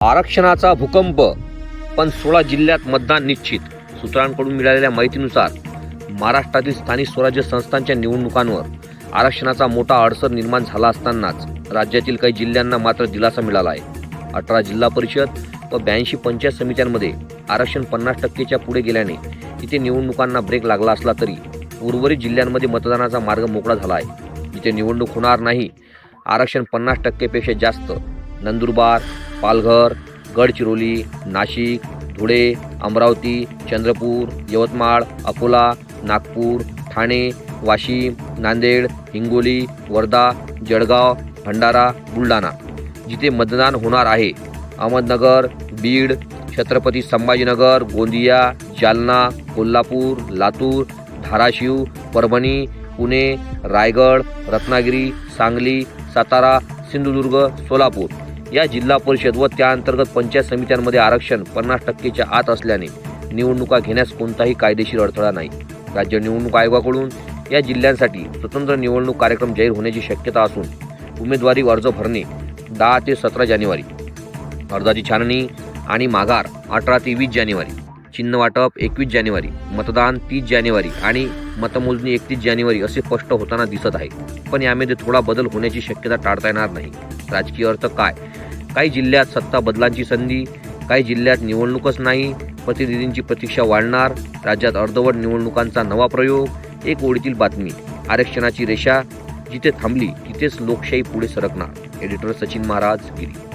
आरक्षणाचा भूकंप, पण 16 जिल्ह्यात मतदान निश्चित. सूत्रांकडून मिळालेल्या माहितीनुसार महाराष्ट्रातील स्थानिक स्वराज्य संस्थांच्या निवडणुकांवर आरक्षणाचा मोठा अडसर निर्माण झाला असतानाच राज्यातील काही जिल्ह्यांना मात्र दिलासा मिळाला आहे. 18 जिल्हा परिषद व 82 पंचायत समित्यांमध्ये आरक्षण 50%च्या पुढे गेल्याने तिथे निवडणुकांना ब्रेक लागला असला तरी उर्वरित जिल्ह्यांमध्ये मतदानाचा मार्ग मोकळा झाला आहे. जिथे निवडणूक होणार नाही, आरक्षण 50%पेक्षा जास्त नंदुरबार, पालघर, गडचिरोली, नाशिक, धुळे, अमरावती, चंद्रपूर, यवतमाळ, अकोला, नागपूर, ठाणे, वाशिम, नांदेड, हिंगोली, वर्धा, जळगाव, भंडारा, बुलढाणा जिथे मतदान होणार आहे. अहमदनगर, बीड, छत्रपती संभाजीनगर, गोंदिया, जालना, कोल्हापूर, लातूर, धाराशिव, परभणी, पुणे, रायगड, रत्नागिरी, सांगली, सातारा, सिंधुदुर्ग, सोलापूर या जिल्हा परिषद व त्या अंतर्गत पंचायत समित्यांमध्ये आरक्षण 50%च्या आत असल्याने निवडणुका घेण्यास कोणताही कायदेशीर अडथळा नाही. राज्य निवडणूक आयोगाकडून या जिल्ह्यांसाठी स्वतंत्र निवडणूक कार्यक्रम जाहीर होण्याची शक्यता असून उमेदवारी अर्ज भरणे 10 ते 17 जानेवारी, अर्जाची छाननी आणि माघार 18 ते 20 जानेवारी, चिन्ह वाटप 21 जानेवारी, मतदान 30 जानेवारी आणि मतमोजणी 31 जानेवारी असे स्पष्ट होताना दिसत आहे. पण यामध्ये थोडा बदल होण्याची शक्यता टाळता येणार नाही. राजकीय अर्थ काय? काही जिल्ह्यात सत्ता बदलांची संधी, काही जिल्ह्यात निवडणूकच नाही, प्रतिनिधींची प्रतीक्षा वाढणार, राज्यात अर्धवट निवडणुकांचा नवा प्रयोग, एक ओळीतील बातमी, आरक्षणाची रेषा जिथे थांबली तिथेच लोकशाही पुढे सरकणार. एडिटर सचिन महाराज, गिरी.